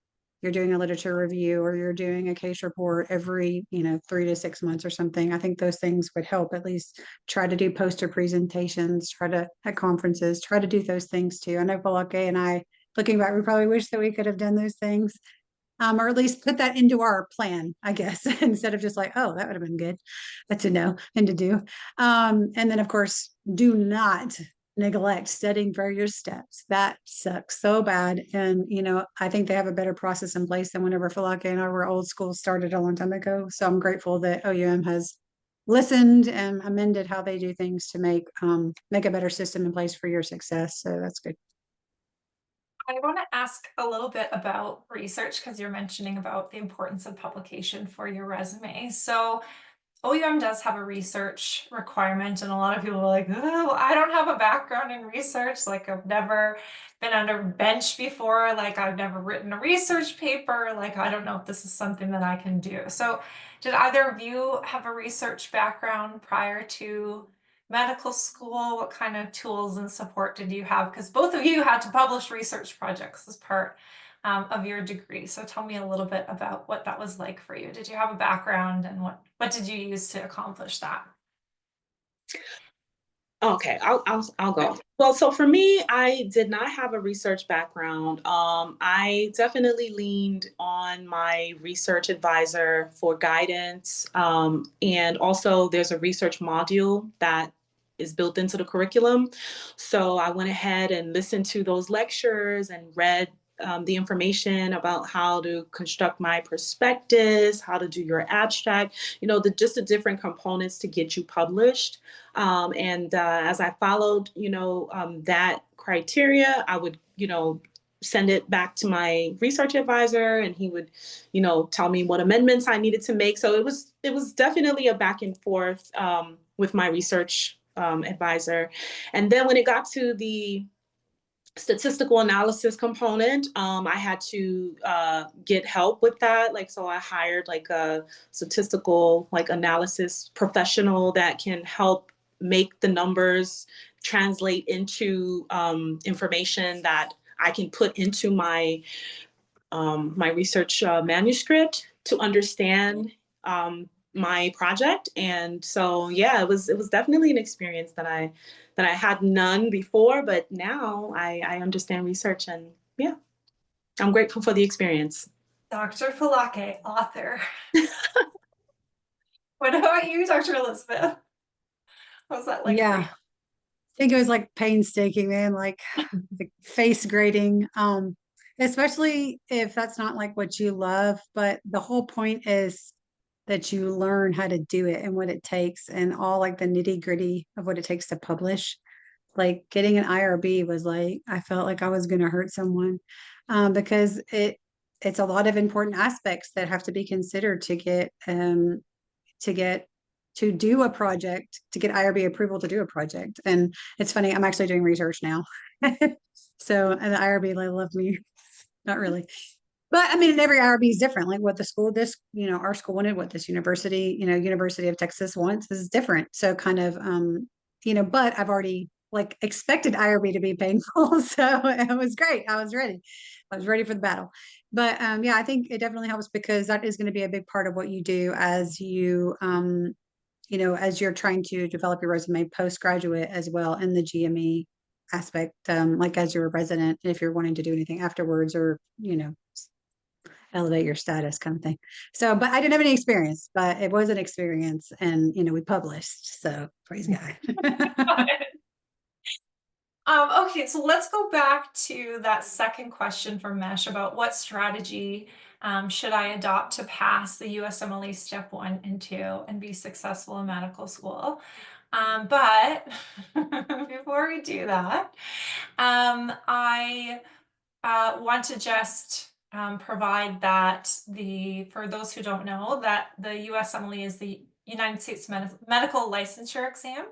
a literature review or you're doing a case report every, you know, 3 to 6 months or something. I think those things would help. At least try to do poster presentations, try to at conferences, try to do those things too. I know Palake and I, looking back, we probably wish that we could have done those things. Or at least put that into our plan, I guess, instead of just like, oh, that would have been good to know and to do. And then, of course, do not neglect studying for your steps. That sucks so bad. And, you know, I think they have a better process in place than whenever Falake and I were old school started a long time ago. So I'm grateful that OUM has listened and amended how they do things to make a better system in place for your success. So that's good. I want to ask a little bit about research because you're mentioning about the importance of publication for your resume. So OUM does have a research requirement, and a lot of people are like, oh, I don't have a background in research. Like, I've never been under bench before. Like, I've never written a research paper. Like, I don't know if this is something that I can do. So, did either of you have a research background prior to medical school? What kind of tools and support did you have? Because both of you had to publish research projects as part of your degree. So tell me a little bit about what that was like for you. Did you have a background and what did you use to accomplish that? Okay, I'll go. Well, so for me, I did not have a research background. I definitely leaned on my research advisor for guidance. And also there's a research module that is built into the curriculum. So I went ahead and listened to those lectures and read the information about how to construct my prospectus, how to do your abstract, you know, just the different components to get you published. And as I followed, you know, that criteria, I would, you know, send it back to my research advisor, and he would, you know, tell me what amendments I needed to make. So it was definitely a back and forth with my research advisor. And then when it got to the statistical analysis component, I had to get help with that. Like, so I hired like a statistical like analysis professional that can help make the numbers translate into information that I can put into my my research manuscript to understand my project. And so, yeah, it was definitely an experience that I had none before, but now I understand research, and yeah, I'm grateful for the experience. Dr. Palake, author. What about you, Dr. Elizabeth? What was that like for you? Yeah. I think it was like painstaking, man, like the face grating. Especially if that's not like what you love, but the whole point is that you learn how to do it and what it takes and all like the nitty-gritty of what it takes to publish. Like getting an IRB was like I felt like I was going to hurt someone, because it's a lot of important aspects that have to be considered to get to do a project, to get IRB approval to do a project. And it's funny, I'm actually doing research now. So, and the IRB, they love me. Not really. But I mean, every IRB is different. Like what the school, our school wanted, what this university, University of Texas wants is different. So kind of, but I've already like expected IRB to be painful. So it was great. I was ready. I was ready for the battle. But yeah, I think it definitely helps because that is going to be a big part of what you do as as you're trying to develop your resume postgraduate as well in the GME aspect, like as you're a resident, if you're wanting to do anything afterwards or, elevate your status kind of thing. So, but I didn't have any experience, but it was an experience and, we published. So praise God. Okay, so let's go back to that second question from Mesh about what strategy should I adopt to pass the USMLE Step 1 and 2 and be successful in medical school. But before we do that, I want to just provide that for those who don't know, that the USMLE is the United States Medical Licensure Exam.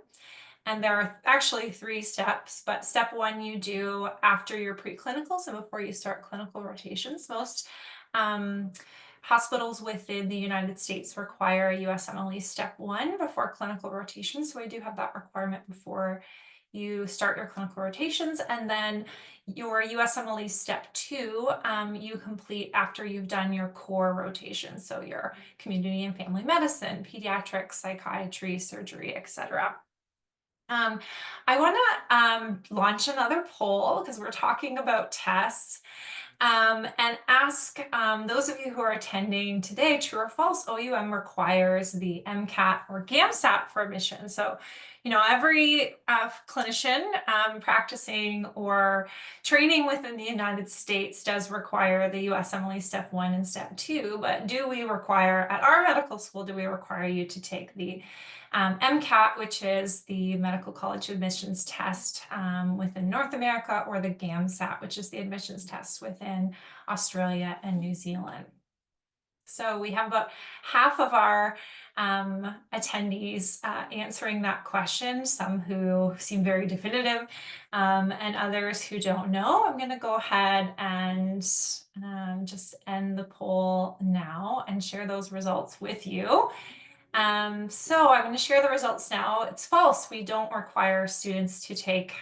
And there are actually 3 steps, but step 1 you do after your preclinicals and before you start clinical rotations. Most hospitals within the United States require a USMLE step 1 before clinical rotations. So I do have that requirement before you start your clinical rotations. And then your USMLE step 2 you complete after you've done your core rotations. So your community and family medicine, pediatrics, psychiatry, surgery, etc. I want to launch another poll because we're talking about tests, and ask those of you who are attending today, true or false, OUM requires the MCAT or GAMSAT for admission. So, every clinician practicing or training within the United States does require the USMLE Step 1 and Step 2, but do we require, at our medical school, do we require you to take the MCAT, which is the Medical College Admissions Test within North America, or the GAMSAT, which is the admissions test within Australia and New Zealand. So we have about half of our attendees answering that question, some who seem very definitive and others who don't know. I'm going to go ahead and just end the poll now and share those results with you. So I'm going to share the results now. It's false. We don't require students to take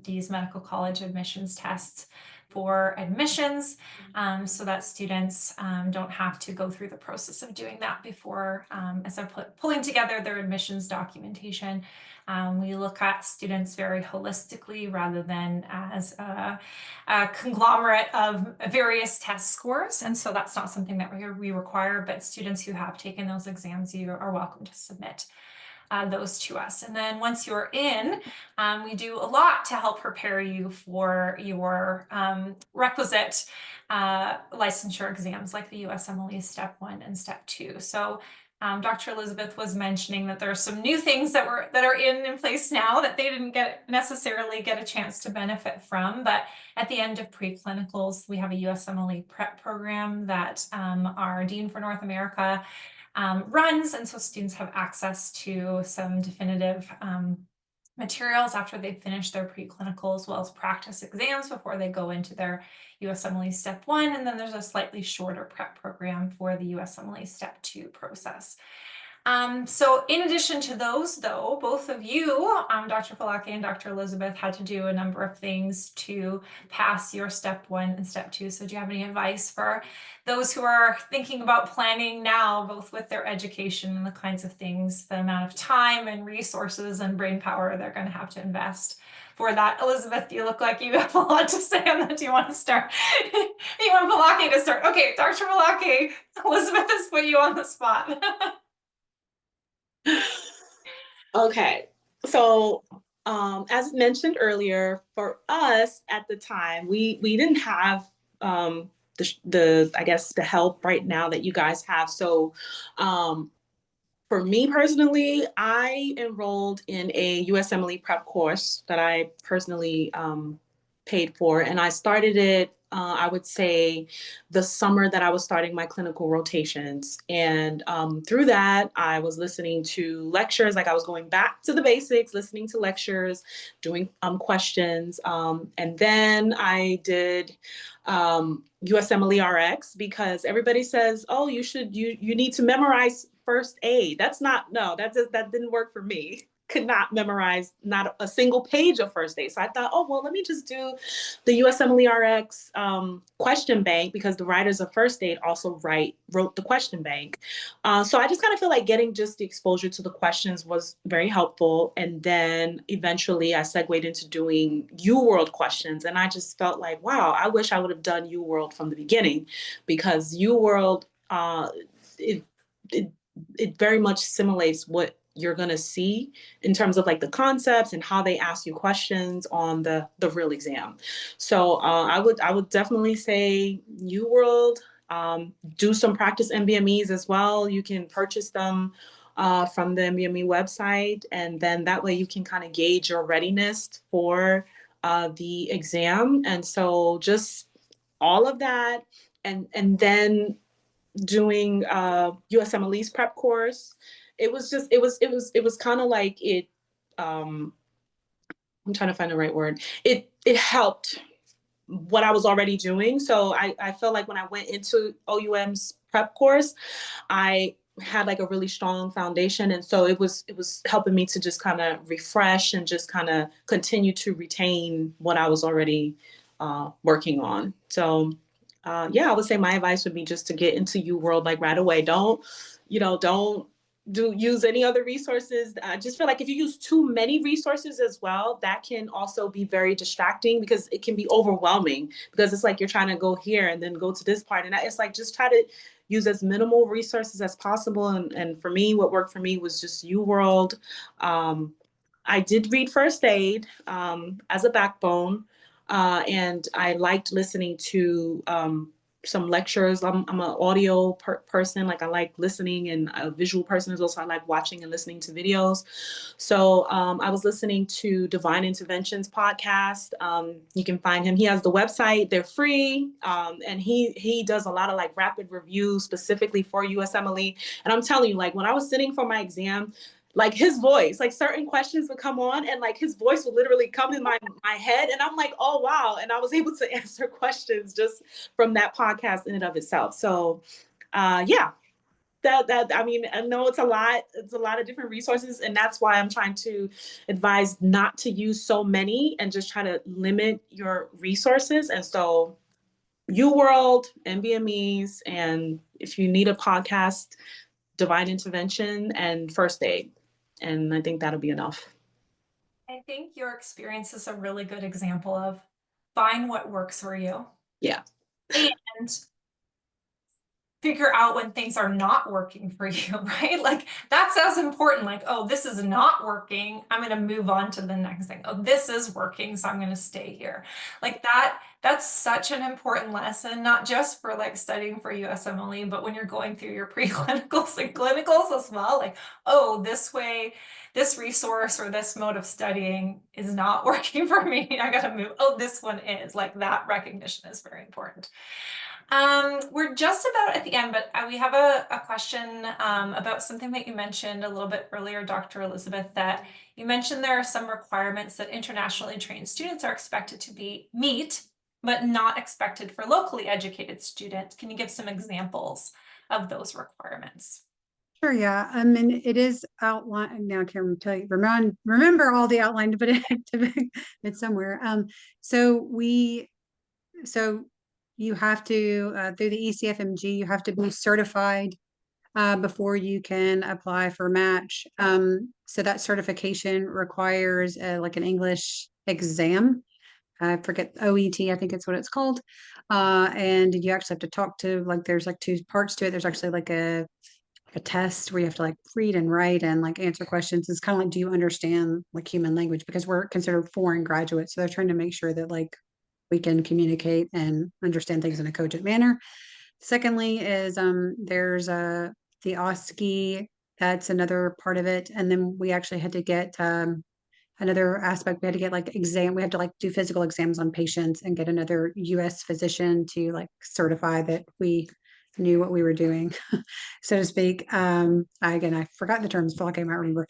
these medical college admissions tests for admissions, so that students don't have to go through the process of doing that before, as they're pulling together their admissions documentation. We look at students very holistically rather than as a conglomerate of various test scores. And so that's not something that we require, but students who have taken those exams, you are welcome to submit those to us. And then once you're in, we do a lot to help prepare you for your requisite licensure exams like the USMLE Step 1 and Step 2. So Dr. Elizabeth was mentioning that there are some new things that are in place now that they didn't necessarily get a chance to benefit from. But at the end of preclinicals, we have a USMLE prep program that our Dean for North America runs, and so students have access to some definitive materials after they've finished their preclinical, as well as practice exams before they go into their USMLE Step 1, and then there's a slightly shorter prep program for the USMLE Step 2 process. So in addition to those, though, both of you, Dr. Palake and Dr. Elizabeth, had to do a number of things to pass your step 1 and step 2. So do you have any advice for those who are thinking about planning now, both with their education and the kinds of things, the amount of time and resources and brain power they're going to have to invest for that? Elizabeth, you look like you have a lot to say on that. Do you want to start? You want Palake to start? Okay, Dr. Palake, Elizabeth has put you on the spot. Okay, so as mentioned earlier, for us at the time, we didn't have the I guess the help right now that you guys have. So for me personally, I enrolled in a USMLE prep course that I personally paid for, and I started it. I would say the summer that I was starting my clinical rotations. And through that, I was listening to lectures, like I was going back to the basics, listening to lectures, doing questions. And then I did USMLE RX because everybody says, oh, you need to memorize first aid. That's not, no, that didn't work for me. Could not memorize not a single page of first aid. So I thought, oh, well, let me just do the USMLE RX question bank because the writers of first aid also wrote the question bank. So I just kind of feel like getting just the exposure to the questions was very helpful. And then eventually I segued into doing UWorld questions. And I just felt like, wow, I wish I would have done UWorld from the beginning because UWorld, it, it, it very much simulates what you're going to see in terms of like the concepts and how they ask you questions on the real exam. So I would definitely say UWorld. Do some practice NBMEs as well. You can purchase them from the NBME website, and then that way you can kind of gauge your readiness for the exam. And so just all of that, and then doing USMLE's prep course. It was kind of like it. Um, I'm trying to find the right word. It helped what I was already doing. So I felt like when I went into OUM's prep course, I had like a really strong foundation, and so it was helping me to just kind of refresh and just kind of continue to retain what I was already working on. So yeah, I would say my advice would be just to get into UWorld like right away. Don't use any other resources. I just feel like if you use too many resources as well, that can also be very distracting because it can be overwhelming because it's like you're trying to go here and then go to this part. And it's like just try to use as minimal resources as possible. And for me, what worked for me was just UWorld. I did read first aid as a backbone. And I liked listening to some lectures. I'm an audio person. Like I like listening, and a visual person as well. So I like watching and listening to videos. So I was listening to Divine Interventions podcast. You can find him. He has the website. They're free, and he does a lot of like rapid reviews specifically for USMLE. And I'm telling you, like when I was sitting for my exam, like his voice, like certain questions would come on and like his voice would literally come in my head. And I'm like, oh, wow. And I was able to answer questions just from that podcast in and of itself. So yeah, I mean, I know it's a lot of different resources. And that's why I'm trying to advise not to use so many and just try to limit your resources. And so UWorld, NBMEs, and if you need a podcast, Divine Intervention and First Aid. And I think that'll be enough. I think your experience is a really good example of find what works for you. Yeah. And figure out when things are not working for you, right? Like that's as important. Like, oh, this is not working. I'm going to move on to the next thing. Oh, this is working, so I'm going to stay here. Like that's such an important lesson, not just for like studying for USMLE, but when you're going through your preclinicals and clinicals as well. Like, oh, this way, this resource or this mode of studying is not working for me. I got to move. Oh, this one is. Like that recognition is very important. We're just about at the end, but we have a question about something that you mentioned a little bit earlier, Dr. Elizabeth, that you mentioned there are some requirements that internationally trained students are expected to meet, but not expected for locally educated students. Can you give some examples of those requirements? Sure, yeah. I mean, it is outlined now. I can't tell you, remember all the outline, but it's somewhere. So so you have to through the ECFMG, you have to be certified before you can apply for match. So that certification requires like an English exam. I forget OET, I think it's what it's called. And you actually have to talk to like there's like two parts to it. There's actually like a test where you have to like read and write and like answer questions. It's kind of like, do you understand like human language? Because we're considered foreign graduates. So they're trying to make sure that like we can communicate and understand things in a cogent manner. Secondly is there's the OSCE, that's another part of it. And then we actually had to get another aspect. We had to get like we had to like do physical exams on patients and get another US physician to like certify that we knew what we were doing, so to speak. I forgot the terms, feel like I might remember.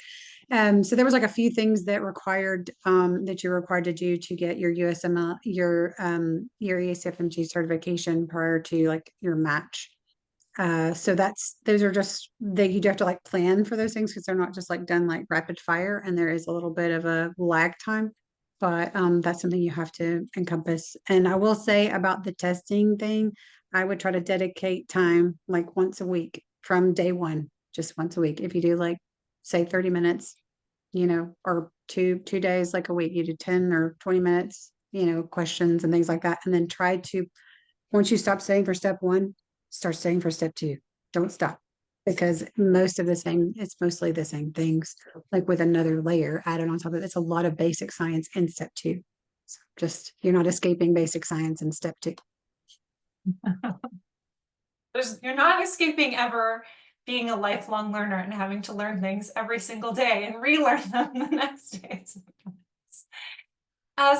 So there was like a few things that required that you're required to do to get your USML, your EACFMG certification prior to like your match. So those are just they you do have to like plan for those things because they're not just like done like rapid fire, and there is a little bit of a lag time. But that's something you have to encompass. And I will say about the testing thing, I would try to dedicate time like once a week from day one, just once a week. If you do like say 30 minutes, or two days like a week, you do 10 or 20 minutes, questions and things like that. And then try to once you stop studying for step one, start studying for step two. Don't stop because it's mostly the same things, like with another layer added on top of it. It's a lot of basic science in step two. So just you're not escaping basic science in step two. You're not escaping ever being a lifelong learner and having to learn things every single day and relearn them the next day.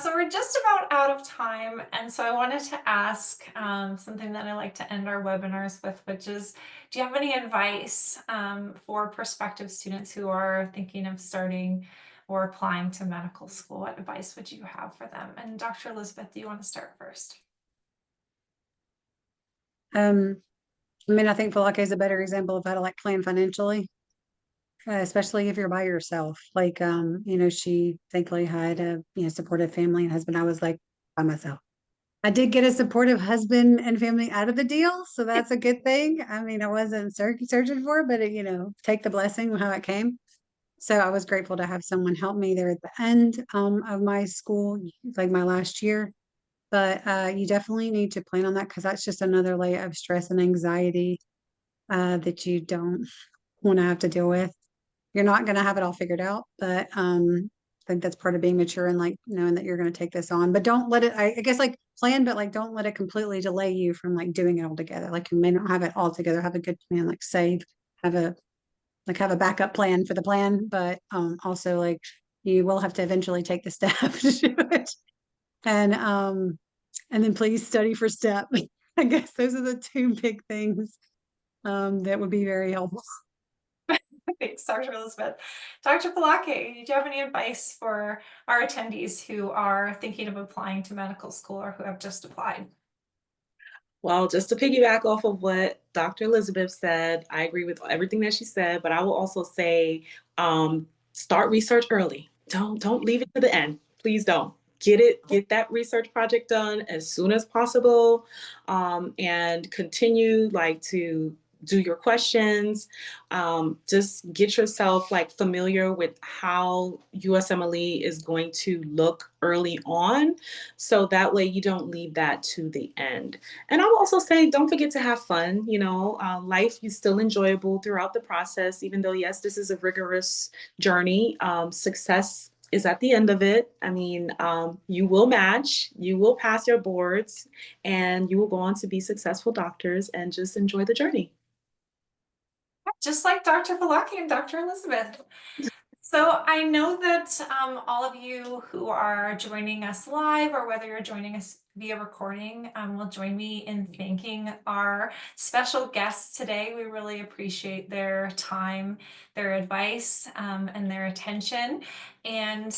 So we're just about out of time, and so I wanted to ask something that I like to end our webinars with, which is, do you have any advice for prospective students who are thinking of starting or applying to medical school? What advice would you have for them? And Dr. Elizabeth, do you want to start first? I mean, I think Palake is a better example of how to like plan financially, especially if you're by yourself. Like, she thankfully had a supportive family and husband. I was like by myself. I did get a supportive husband and family out of the deal, so that's a good thing. I mean, I wasn't searching for it, but take the blessing how it came. So I was grateful to have someone help me there at the end of my school, like my last year. But you definitely need to plan on that because that's just another layer of stress and anxiety that you don't want to have to deal with. You're not going to have it all figured out, but I think that's part of being mature and like knowing that you're going to take this on. But don't let it, I guess, like plan, but like don't let it completely delay you from like doing it all together. Like you may not have it all together, have a good plan, like save, have a have a backup plan for the plan, but also like you will have to eventually take the step to do it. And then please study for step. I guess those are the two big things that would be very helpful. Thanks, Dr. Elizabeth. Dr. Palake, do you have any advice for our attendees who are thinking of applying to medical school or who have just applied? Well, just to piggyback off of what Dr. Elizabeth said, I agree with everything that she said, but I will also say start research early. Don't leave it to the end. Please don't. Get that research project done as soon as possible, and continue like to do your questions. Just get yourself like familiar with how USMLE is going to look early on, so that way you don't leave that to the end. And I will also say, don't forget to have fun. Life is still enjoyable throughout the process, even though, yes, this is a rigorous journey. Success is at the end of it. I mean, you will match, you will pass your boards, and you will go on to be successful doctors and just enjoy the journey. Just like Dr. Palake and Dr. Elizabeth. So I know that all of you who are joining us live or whether you're joining us via recording will join me in thanking our special guests today. We really appreciate their time, their advice, and their attention. And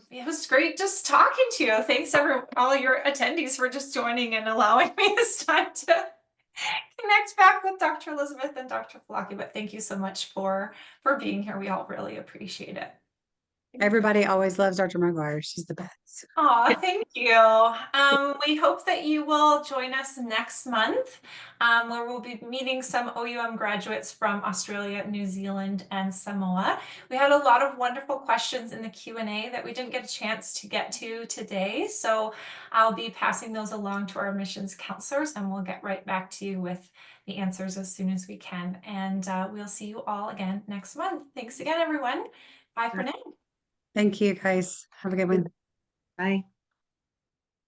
it was great just talking to you. Thanks all your attendees for just joining and allowing me this time to connect back with Dr. Elizabeth and Dr. Palake, but thank you so much for being here. We all really appreciate it. Everybody always loves Dr. McGuire. She's the best. Aw, thank you. We hope that you will join us next month, where we'll be meeting some OUM graduates from Australia, New Zealand, and Samoa. We had a lot of wonderful questions in the Q&A that we didn't get a chance to get to today, so I'll be passing those along to our admissions counselors, and we'll get right back to you with the answers as soon as we can. And we'll see you all again next month. Thanks again, everyone. Bye for now. Thank you, guys. Have a good one. Bye.